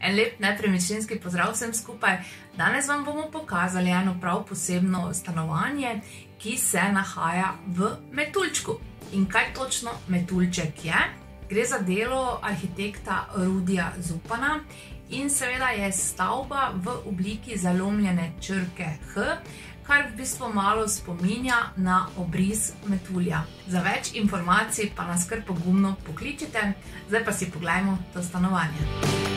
En lep nepremičninski pozdrav vsem skupaj. Danes vam bomo pokazali eno prav posebno stanovanje, ki se nahaja v metuljčku. In kaj točno metuljček je? Gre za delo arhitekta Rudija Zupana in seveda je stavba v obliki zalomljene črke H, kar v bistvu malo spominja na obris metulja. Za več informacij pa nas kar pogumno pokličite, zdaj pa si poglejmo to stanovanje.